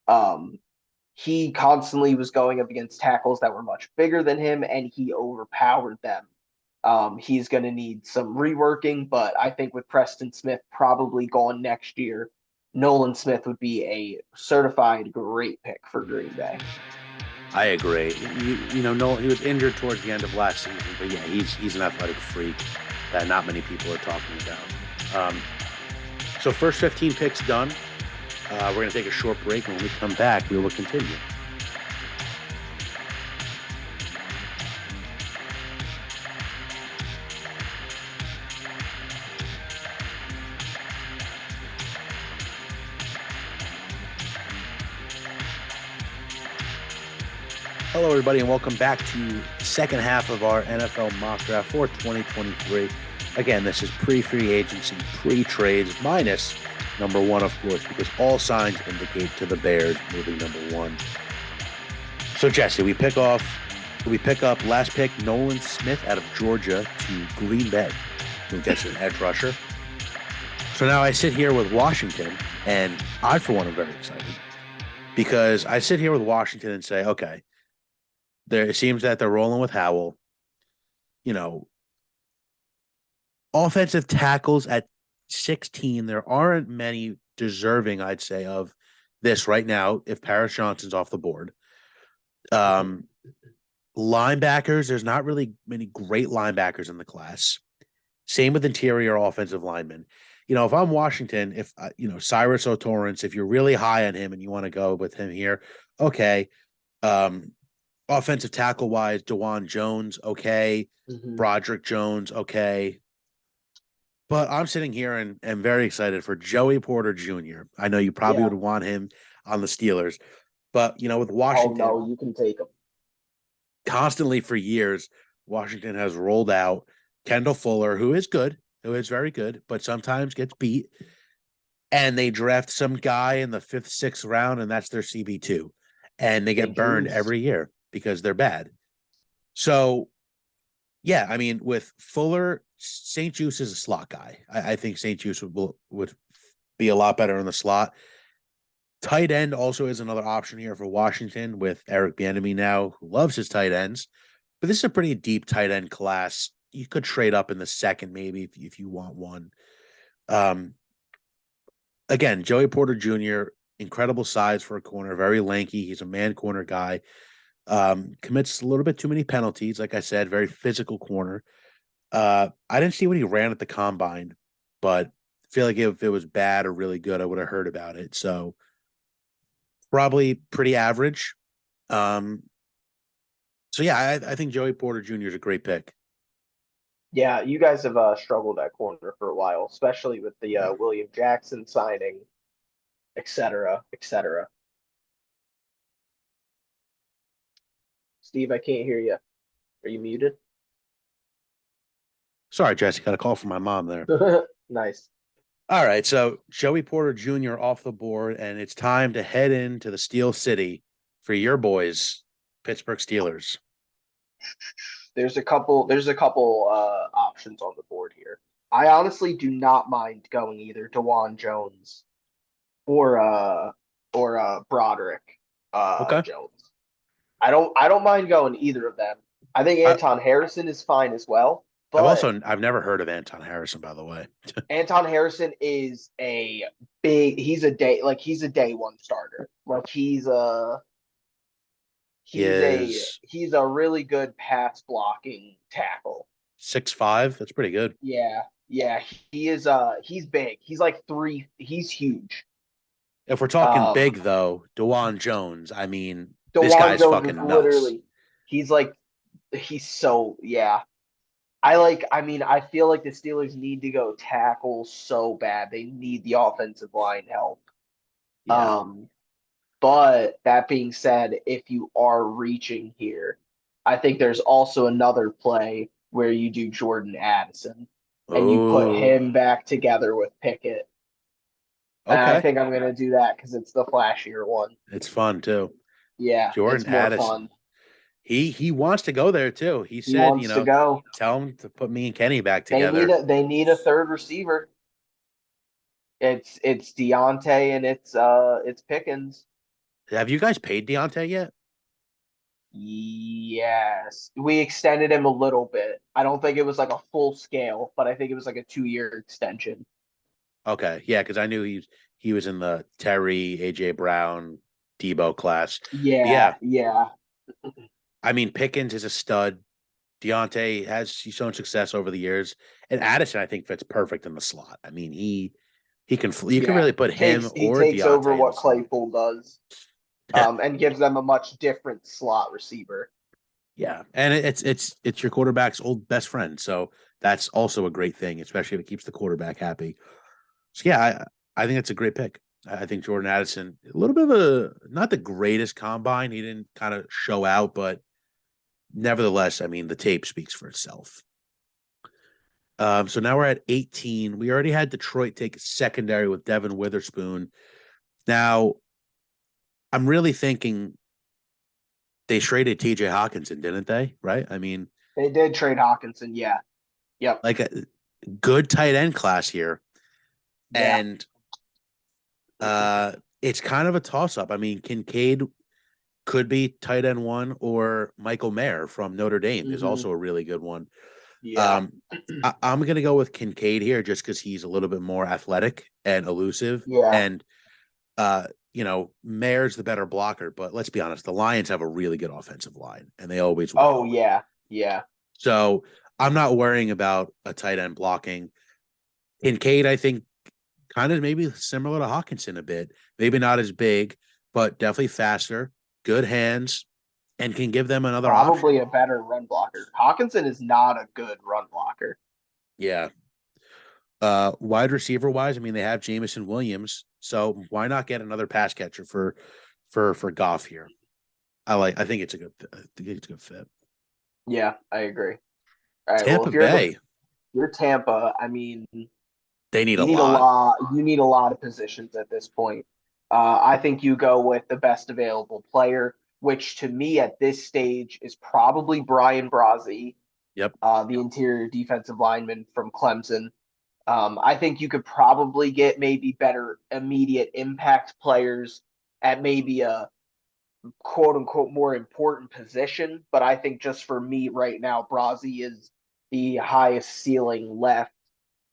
Um, he constantly was going up against tackles that were much bigger than him, and he overpowered them. He's going to need some reworking, but I think with Preston Smith probably gone next year, Nolan Smith would be a certified great pick for Green Bay. I agree. No, he was injured towards the end of last season, but yeah, he's an athletic freak that not many people are talking about. So first 15 picks done. We're going to take a short break, and when we come back, we will continue. Hello, everybody, and welcome back to the second half of our NFL mock draft for 2023. Again, this is pre-free agency, pre-trades, minus number one, of course, because all signs indicate to the Bears moving number one. So, Jesse, we pick up last pick Nolan Smith out of Georgia to Green Bay, who gets an edge rusher. So now I sit here with Washington, and I, for one, am very excited because I sit here with Washington and say, okay, it seems that they're rolling with Howell. You know, offensive tackles at 16, there aren't many deserving, I'd say, of this right now if Paris Johnson's off the board. Linebackers, there's not really many great linebackers in the class. Same with interior offensive linemen. If I'm Washington, if Cyrus O'Torrance, if you're really high on him and you want to go with him here, okay. Offensive tackle wise, DeJuan Jones, okay. Broderick Jones, okay. But I'm sitting here and am very excited for Joey Porter Jr. I know you probably Yeah. would want him on the Steelers, but with Oh Washington, no, you can take him. constantly for years, Washington has rolled out Kendall Fuller, who is good, who is very good, but sometimes gets beat. And they draft some guy in the fifth, sixth round, and that's their CB2. And they get St. burned Jude's. every year because they're bad. So, yeah, I mean, with Fuller, St. Juice is a slot guy. I think St. Juice would be a lot better in the slot. Tight end also is another option here for Washington with Eric Bieniemy now, who loves his tight ends. But this is a pretty deep tight end class. You could trade up in the second, maybe if you want one. Again, Joey Porter Jr., incredible size for a corner, very lanky. He's a man corner guy. Commits a little bit too many penalties. Like I said, very physical corner. I didn't see what he ran at the combine, but I feel like if it was bad or really good, I would have heard about it. So probably pretty average. Um, so yeah, I think Joey Porter Jr. is a great pick. Yeah, you guys have struggled at corner for a while, especially with the William Jackson signing, et cetera, et cetera. Steve, I can't hear you. Are you muted? Sorry, Jesse, got a call from my mom there. Nice. All right, so Joey Porter Jr. off the board, and it's time to head into the Steel City for your boys, Pittsburgh Steelers. There's a couple options on the board here. I honestly do not mind going either DeJuan Jones or Broderick Okay. Jones. I don't mind going either of them. I think I, Anton Harrison is fine as well, but I've never heard of Anton Harrison, by the way. Anton Harrison is he's a day one starter. Like He is he's a really good pass blocking tackle. 6'5". That's pretty good. Yeah, yeah, he's big. He's huge. If we're talking Um big though, DeJuan Jones, I mean, this DeJuan guy's Jones is fucking nuts. literally He's like he's so yeah. I mean, I feel like the Steelers need to go tackle so bad. They need the offensive line help. Yeah. Um, but that being said, if you are reaching here, I think there's also another play where you do Jordan Addison and you put Oh, him back together with Pickett. And I okay. think I'm gonna do that because it's the flashier one. It's fun too. Yeah, Jordan it's more Addison. fun. He wants to go there too. He He said, wants to go. tell him to put me and Kenny back together. They need a third receiver. It's Deontay and it's Pickens. Have you guys paid Deontay yet? Yes. We extended him a little bit. I don't think it was like a full scale, but I think it was like a 2 year extension. Okay. Yeah, because I knew he was in the Terry, AJ Brown, Debo class. But Yeah, yeah, yeah. I mean Pickens is a stud. Deontay has he's shown success over the years, and Addison I think fits perfect in the slot. I mean he can you can Yeah. really put him He or takes over Deontay in the what slot. Claypool does, and gives them a much different slot receiver. Yeah, and it's your quarterback's old best friend, so that's also a great thing, especially if it keeps the quarterback happy. So yeah, I think it's a great pick. I think Jordan Addison, a little bit of a not the greatest combine. He didn't kind of show out, but nevertheless, I mean the tape speaks for itself. So now we're at 18. We already had Detroit take a secondary with Devin Witherspoon. Now I'm really thinking they traded TJ Hawkinson, didn't they? Right? I mean, They did trade Hawkinson. Yeah. Yep. like a good tight end class here. Yeah. And it's kind of a toss up. I mean, Kincaid could be tight end one, or Michael Mayer from Notre Dame is Hmm. also a really good one. Yeah. Um, I'm going to go with Kincaid here just because he's a little bit more athletic and elusive. Yeah. And, Mayer's the better blocker, but let's be honest, the Lions have a really good offensive line and they always will. Oh yeah. Yeah. So I'm not worrying about a tight end blocking. Kincaid, I think, kind of maybe similar to Hawkinson a bit. Maybe not as big, but definitely faster, good hands, and can give them another option. Probably a better run blocker. Hawkinson is not a good run blocker. Yeah. Wide receiver wise, I mean, they have Jamison Williams, so why not get another pass catcher for Goff here? I think it's a good I think it's a good fit. Yeah, I agree. All right. Well, Tampa if you're the Bay, you're Tampa, I mean, they need a you need a lot. lot. You need a lot of positions at this point. I think you go with the best available player, which to me at this stage is probably Brian Brazzi, Yep. the interior defensive lineman from Clemson. I think you could probably get maybe better immediate impact players at maybe a quote unquote more important position. But I think just for me right now, Brazzi is the highest ceiling left.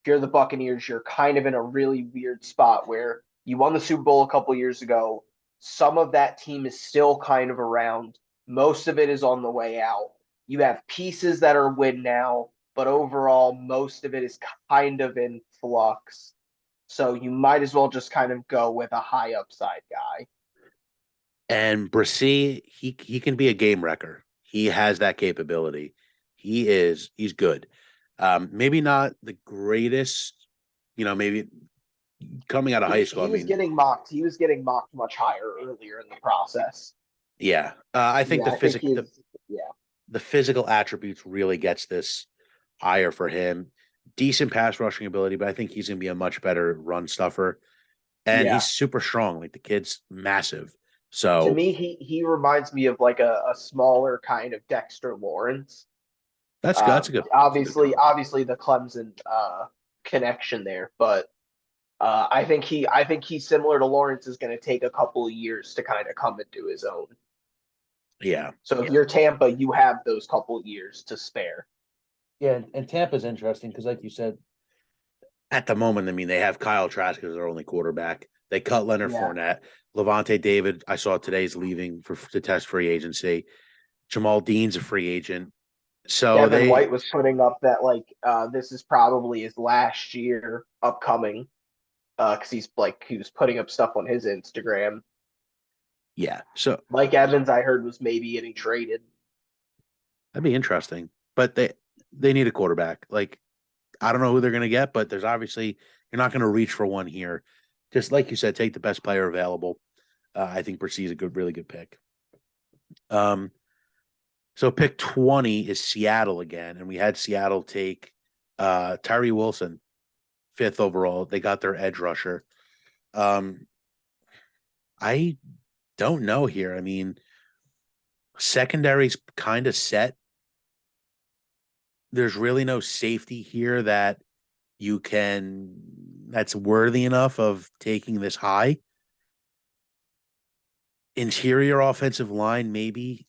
If you're the Buccaneers, you're kind of in a really weird spot where you won the Super Bowl a couple years ago. Some of that team is still kind of around. Most of it is on the way out. You have pieces that are win now, but overall, most of it is kind of in flux. So you might as well just kind of go with a high upside guy. And Brissy, he can be a game wrecker. He has that capability. He's good. Maybe not the greatest, maybe coming out of high school. I He was mean, getting mocked. He was getting mocked much higher earlier in the process. yeah. I think Yeah, I think he's yeah. the physical attributes really gets this higher for him. Decent pass rushing ability, but I think he's gonna be a much better run stuffer. And he's Yeah. super strong. Like the kid's massive. To So me, he reminds me of like a smaller kind of Dexter Lawrence. that's a good Obviously, comp. obviously the Clemson connection there, but I think he's similar to Lawrence is going to take a couple of years to kind of come into his own. Yeah. So if you're Tampa, you have those couple of years to spare. Yeah, and Tampa's interesting because, like you said, at the moment, I mean, they have Kyle Trask as their only quarterback. They cut Leonard Yeah. Fournette. Levante David, I saw today's leaving for to test free agency. Jamal Dean's a free agent. So Devin they, White was putting up that like this is probably his last year upcoming because he was putting up stuff on his Instagram. yeah. So Mike Evans, I heard, was maybe getting traded. That'd be interesting. But they need a quarterback. Like I don't know who they're going to get, but there's obviously you're not going to reach for one here. Just like you said, take the best player available. I think Bressy's a good, really good pick. Um, so pick 20 is Seattle again, and we had Seattle take Tyree Wilson, fifth overall. They got their edge rusher. Um, I don't know here. I mean, secondary's kind of set. There's really no safety here that you can that's worthy enough of taking this high. Interior offensive line, maybe.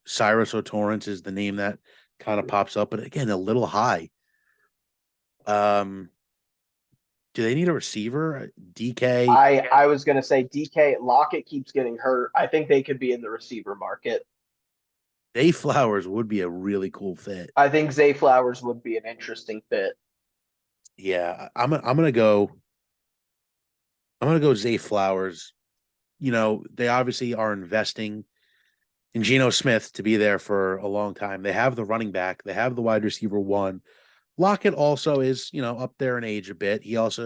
Cyrus O'Torrance is the name that kind of pops up, but again, a little high. Um, do they need a receiver? DK, I was gonna say DK Lockett keeps getting hurt. I think they could be in the receiver market. Day Flowers would be a really cool fit. I think Zay Flowers would be an interesting fit. Yeah, I'm gonna go Zay Flowers. They obviously are investing in Geno Smith to be there for a long time. They have the running back, they have the wide receiver one. Lockett also is, up there in age a bit. He also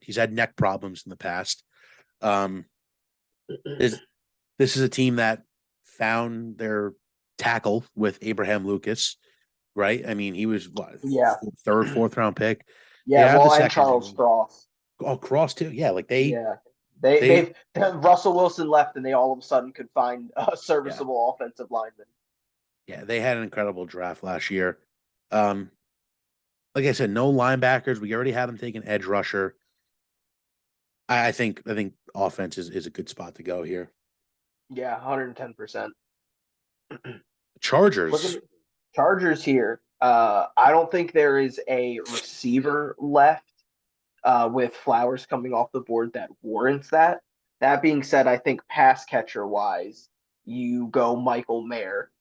he's had neck problems in the past. Um, is this is a team that found their tackle with Abraham Lucas, right? I mean, he was what, Yeah, third, fourth round pick. They yeah. have the Well, and Charles secondary. Cross. Oh, Cross too. Yeah, like Yeah, they they they've Russell Wilson left, and they all of a sudden could find a yeah serviceable offensive lineman. yeah they had an incredible draft last year. Um, like I said, no linebackers. We already had them taking edge rusher. I think offense is a good spot to go here. Yeah, 110%. Look at Chargers. the Chargers here. I don't think there is a receiver left with Flowers coming off the board that warrants that. That being said, I think pass catcher wise, you go Michael Mayer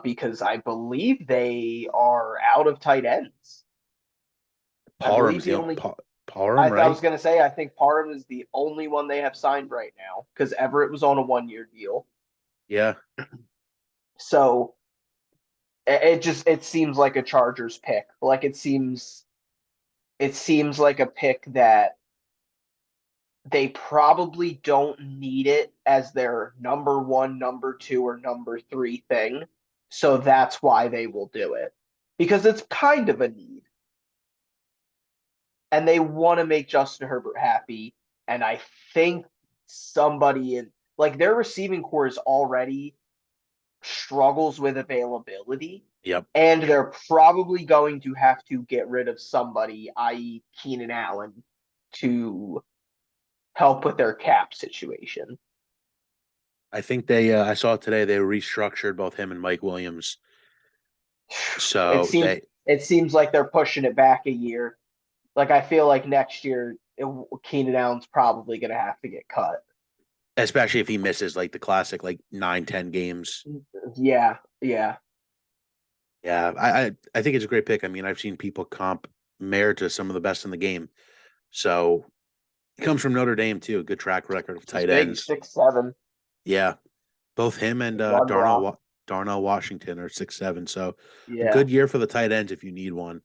because I believe they are out of tight ends. I believe Parham's the the only Parham, I was right? going to say I think Parham is the only one they have signed right now because Everett was on a 1 year deal. Yeah, So it seems like a Chargers pick. Like it seems like a pick that they probably don't need it as their number one, number two, or number three thing. So that's why they will do it because it's kind of a need. And they want to make Justin Herbert happy. And I think somebody in like their receiving core is already struggles with availability. yep. And they're probably going to have to get rid of somebody, i.e., Keenan Allen, to help with their cap situation. I think I saw today they restructured both him and Mike Williams. It So seems it seems like they're pushing it back a year. Like I feel like next year Keenan Allen's probably going to have to get cut. especially if he misses like the classic like 9, 10 games. Yeah, yeah, Yeah, I think it's a great pick. I mean, I've seen people comp Mayer to some of the best in the game. So he comes from Notre Dame too. Good track record of he's tight big, ends. 6'7", Yeah, both him and run block. Darnell Washington are 6'7". So a Yeah, good year for the tight ends if you need one.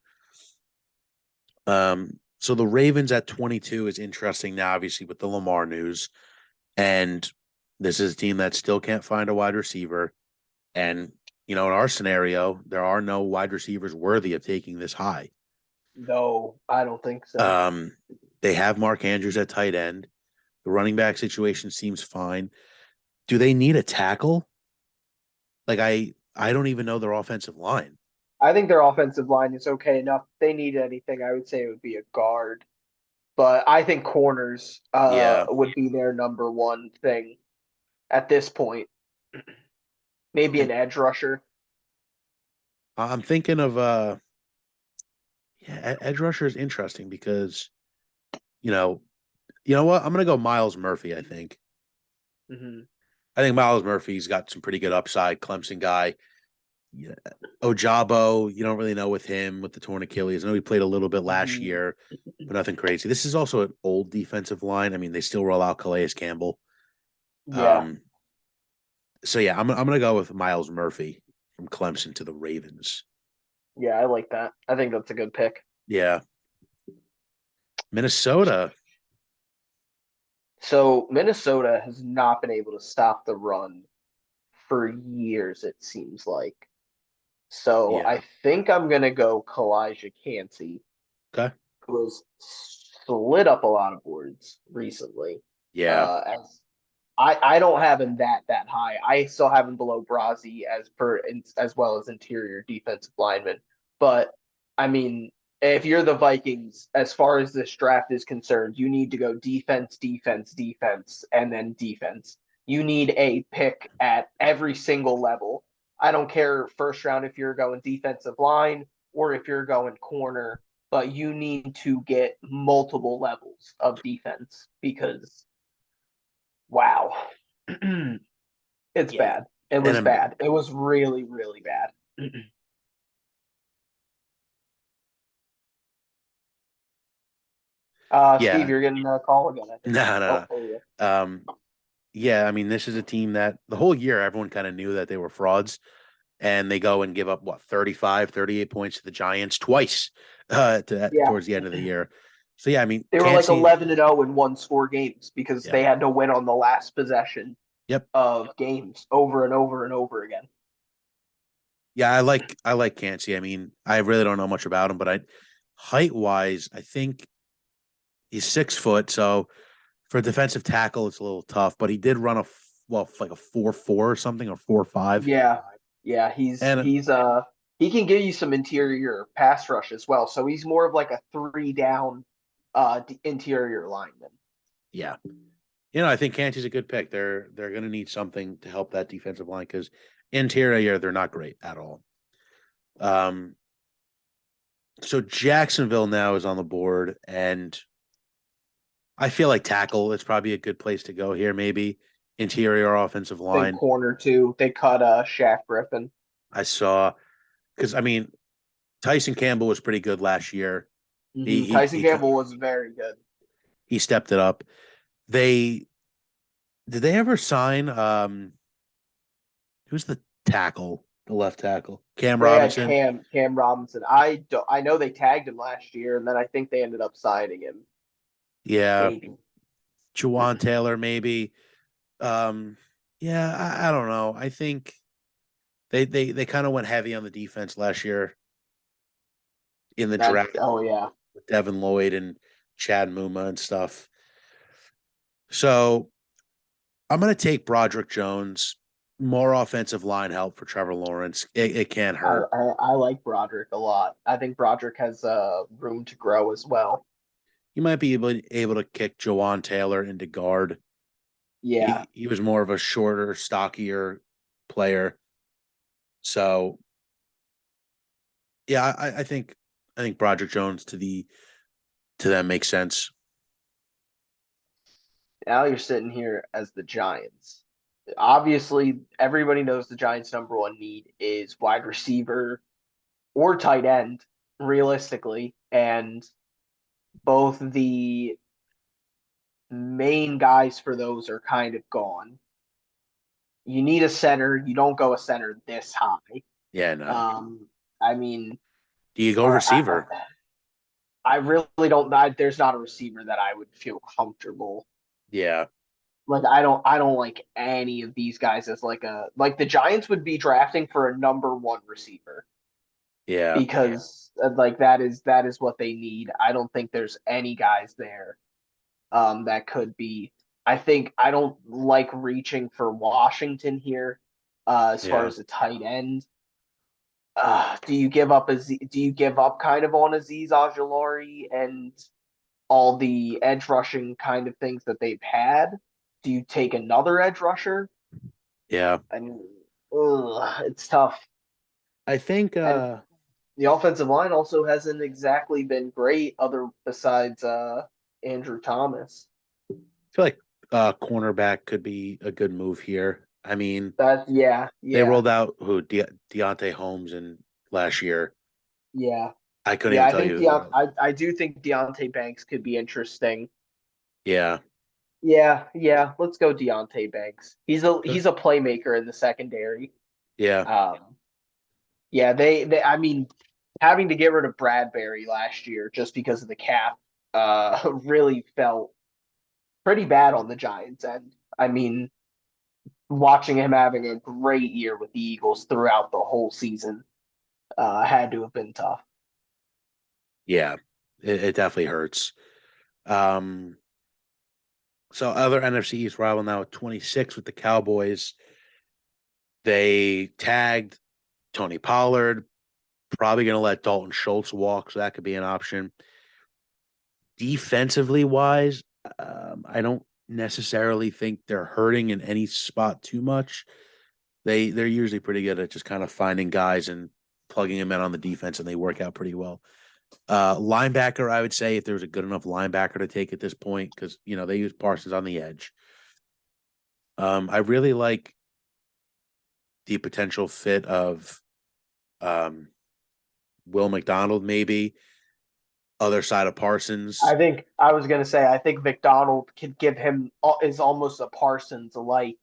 So the Ravens at 22 is interesting now, obviously with the Lamar news, and this is a team that still can't find a wide receiver. And in our scenario, there are no wide receivers worthy of taking this high. no, I don't think so. Um, they have Mark Andrews at tight end. The running back situation seems fine. Do they need a tackle? Like I don't even know their offensive line. I think their offensive line is okay enough. If they need anything, I would say it would be a guard. But I think corners Yeah, would be their number one thing at this point. Maybe and an edge rusher. I'm thinking of yeah, edge rusher is interesting because you know you know what? I'm gonna go Miles Murphy. Hmm. I think Miles Murphy's got some pretty good upside. Clemson guy. Yeah. Ojabo, you don't really know with him with the torn Achilles. I know he played a little bit last Hmm. year, but nothing crazy. This is also an old defensive line. I mean, they still roll out Calais Campbell. Yeah. Um, so yeah, I'm gonna go with Miles Murphy. from Clemson to the Ravens. Yeah, I like that. I think that's a good pick. Yeah. Minnesota. So Minnesota has not been able to stop the run for years, it seems like. So Yeah. I think I'm gonna go Kalijah Cansey, Okay. who has slid up a lot of boards recently. Yeah. As I don't have him that high. I still have him below Brazi as well as interior defensive lineman. But I mean, if you're the Vikings, as far as this draft is concerned, you need to go defense, defense, defense, and then defense. You need a pick at every single level. I don't care first round if you're going defensive line or if you're going corner, but you need to get multiple levels of defense because wow. It's Yeah. bad. It And was bad. It was really, really bad. Steve, yeah. you're getting a call again, I think. No, Oh, no, there you no. Yeah, I mean, this is a team that the whole year everyone kind of knew that they were frauds, and they go and give up what 35, 38 points to the Giants twice Yeah. towards the end of the year. So yeah, I mean, They were can't like see. 11-0 in one score games because Yeah. they had to win on the last possession Yep. of games over and over and over again. Yeah, I like Cansey. I mean, I really don't know much about him, but I height wise, I think he's 6 foot. So for a defensive tackle, it's a little tough. But he did run like a 4.4 or something, or 4.5. Yeah. Yeah, he's And he's he can give you some interior pass rush as well. So he's more of like a three down interior lineman. yeah, I think Cansey's a good pick. They're going to need something to help that defensive line because interior they're not great at all. Um, so Jacksonville now is on the board, and I feel like tackle is probably a good place to go here. Maybe interior offensive Think line. corner too. They cut Shaq Griffin. I saw because I mean Tyson Campbell was pretty good last year. He he Tyson he Campbell was very good. he stepped it up. They did they ever sign who's the tackle, the left tackle? Cam They had Robinson. Cam Robinson. I know they tagged him last year, and then I think they ended up signing him. Yeah, Maybe. Juwan Taylor maybe. Um yeah, I don't know. I think they kind of went heavy on the defense last year in the That draft oh yeah. with Devin Lloyd and Chad Muma and stuff. So I'm going to take Broderick Jones. More offensive line help for Trevor Lawrence. It can't hurt. I like Broderick a lot. I think Broderick has room to grow as well. He might be able to kick Jawan Taylor into guard. Yeah. He was more of a shorter, stockier player. So yeah, I think Broderick Jones to them makes sense. Now you're sitting here as the Giants. Obviously, everybody knows the Giants' number one need is wide receiver or tight end, realistically. And both the main guys for those are kind of gone. You need a center. You don't go a center this high. Yeah, no. I mean, Do you go I, receiver? I really don't. There's not a receiver that I would feel comfortable. Yeah, Like I don't like any of these guys as like the Giants would be drafting for a number one receiver yeah, because like that is what they need. I don't think there's any guys there that could be. I think I don't like reaching for Washington here as far yeah, as a tight end. Do you give up kind of on Aziz Ojulari and all the edge rushing kind of things that they've had? Do you take another edge rusher? yeah. I mean, it's tough. I think And the offensive line also hasn't exactly been great other besides Andrew Thomas. feel like cornerback could be a good move here. I mean, That yeah, they yeah, rolled out Deontay Holmes in last year. yeah. I couldn't Yeah, even I tell think you who that. I do think Deontay Banks could be interesting. Yeah, Yeah, yeah. Let's go Deontay Banks. He's a playmaker in the secondary. yeah. Um, Yeah, they I mean, having to get rid of Bradbury last year just because of the cap really felt pretty bad on the Giants end. I mean, watching him having a great year with the Eagles throughout the whole season had to have been tough. Yeah, it definitely hurts. Um, so other NFC East rival now at 26 with the Cowboys. They tagged Tony Pollard, probably going to let Dalton Schultz walk, so that could be an option. Defensively wise, I don't necessarily think they're hurting in any spot too much. They're usually pretty good at just kind of finding guys and plugging them in on the defense, and they work out pretty well. Linebacker, I would say if there was a good enough linebacker to take at this point, because they use Parsons on the edge. I really like the potential fit of um, Will McDonald, maybe other side of Parsons. I think I was gonna say I think McDonald could give him is almost a Parsons like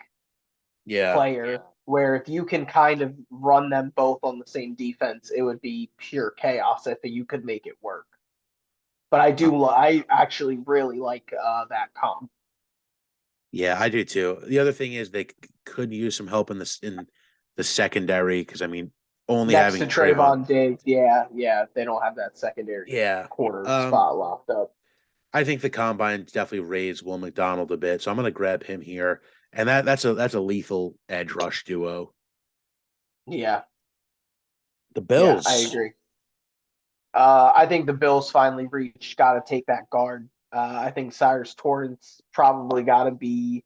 Yeah, player where if you can kind of run them both on the same defense, it would be pure chaos. I think you could make it work. But I actually really like that comp yeah, I do too. The other thing is they could use some help in the secondary because I mean only next having to Trayvon. Trayvon Diggs. Yeah, yeah, they don't have that secondary Yeah, corner spot locked up. I think the combine definitely raised Will McDonald a bit, so I'm going to grab him here, and that's a lethal edge rush duo. Yeah, The yeah, I Bills, agree. I think the Bills finally reached, got to take that guard. I think Cyrus Torrance probably got to be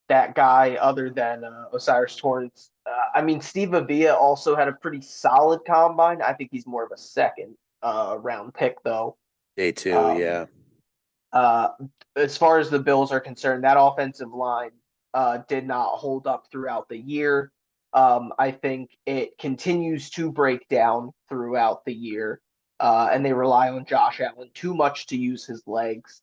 that guy other than Osiris Torrance. I mean, Steve Avila also had a pretty solid combine. I think he's more of a second round pick, though. day two, Um, yeah, uh, as far as the Bills are concerned, that offensive line did not hold up throughout the year. I think it continues to break down throughout the year, and they rely on Josh Allen too much to use his legs.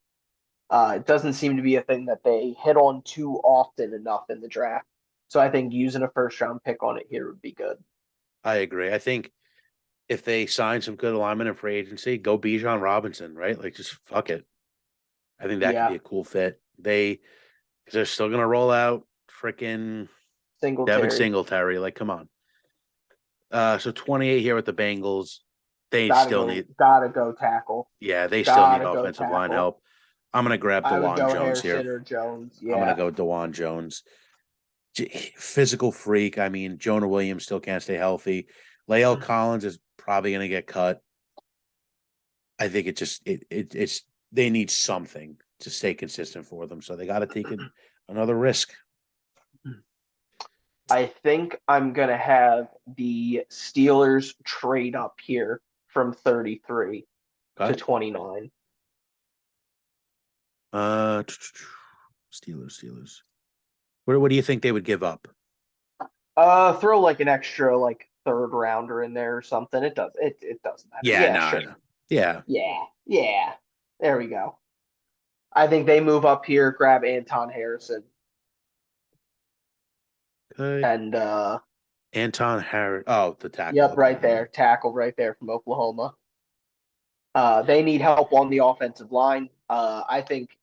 It doesn't seem to be a thing that they hit on too often enough in the draft. So I think using a first round pick on it here would be good. I agree. I think if they sign some good alignment in free agency, go Bijan Robinson, right? Like just fuck it. I think that could be Yeah, a cool fit. They're still gonna roll out freaking Devin Singletary. Singletary. Like, come on. So 28 here with the Bengals. They Gotta still go, need, gotta go tackle. yeah, they still need Gotta go offensive line tackle. help. I'm gonna grab I would Dewan go Jones here. Harrison or Jones. I'm gonna Yeah. go Dewan Jones. Physical freak. I mean, Jonah Williams still can't stay healthy. Lael Collins is probably gonna get cut. I think it's they need something to stay consistent for them, so they got to take another risk. I think I'm gonna have the Steelers trade up here from 33 to Okay. 29. Uh, Steelers. What do you think they would give up? Throw like an extra like third rounder in there or something. It doesn't matter. Yeah, Yeah, no, I sure. know. Yeah. Yeah, yeah. There we go. I think they move up here, grab Anton Harrison, Okay. and Anton Harris. Oh, the tackle. yep, Okay, right yeah. there, tackle right there from Oklahoma. They need help on the offensive line. I think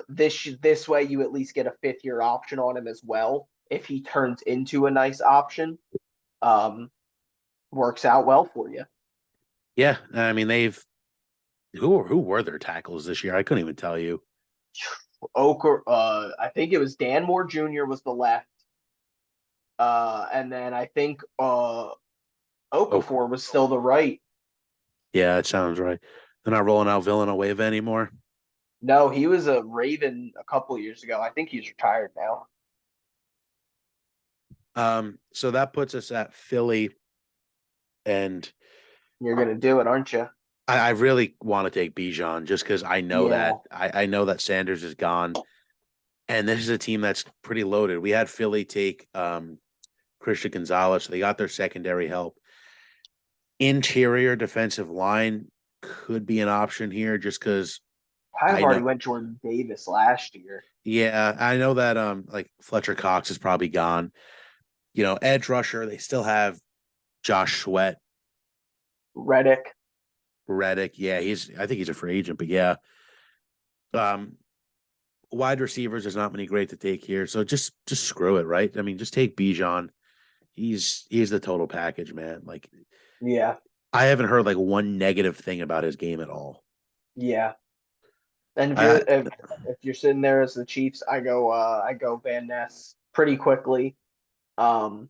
this way you at least get a fifth year option on him as well if he turns into a nice option. Um, works out well for you. Yeah, I mean they've who were their tackles this year? I couldn't even tell you. I think it was Dan Moore Jr. was the left, and then I think Oh, Okafor was still the right. yeah, it sounds right. They're not rolling out Villanueva anymore. No, he was a Raven a couple years ago. I think he's retired now. So that puts us at Philly, and You're gonna do it, aren't you? I really want to take Bijan just because I know that Yeah. I know that Sanders is gone, and this is a team that's pretty loaded. We had Philly take Christian Gonzalez, so they got their secondary help. Interior defensive line could be an option here just because Kind of I already know. went Jordan Davis last year. Yeah, I know that like Fletcher Cox is probably gone. Edge rusher, they still have Josh Sweat, Reddick. Reddick. Yeah, I think he's a free agent, but yeah. Um, Wide receivers, there's not many great to take here. So just screw it, right? I mean, just take Bijan. He's the total package, man. Like Yeah, I haven't heard like one negative thing about his game at all. yeah. And I if you're sitting there as the Chiefs, I go Van Ness pretty quickly. Um,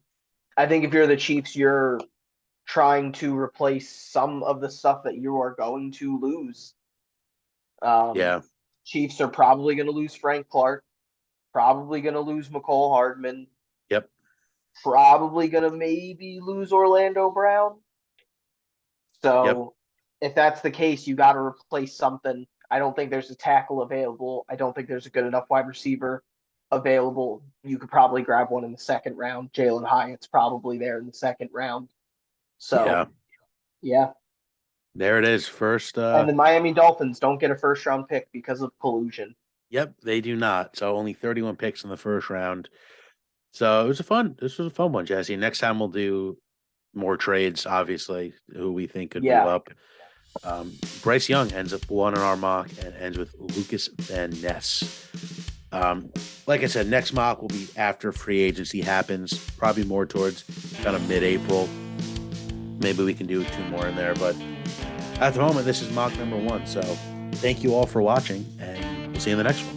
I think if you're the Chiefs, you're trying to replace some of the stuff that you are going to lose. Um, yeah, Chiefs are probably going to lose Frank Clark, probably going to lose McCole Hardman, yep, probably going to maybe lose Orlando Brown. yep, So if that's the case, you got to replace something. I don't think there's a tackle available. I don't think there's a good enough wide receiver available. You could probably grab one in the second round. Jalen Hyatt's probably there in the second round. yeah. So yeah. There it is. First, And the Miami Dolphins don't get a first round pick because of collusion. yep, they do not. So only 31 picks in the first round. So it was a fun. This was a fun one, Jesse. Next time we'll do more trades, obviously, who we think could move Yeah. up. Bryce Young ends up one in our mock and ends with Lucas Van Ness. Like I said, next mock will be after free agency happens, probably more towards kind of mid-April. Maybe we can do 2 more in there, but at the moment, this is mock number 1. So thank you all for watching, and we'll see you in the next one.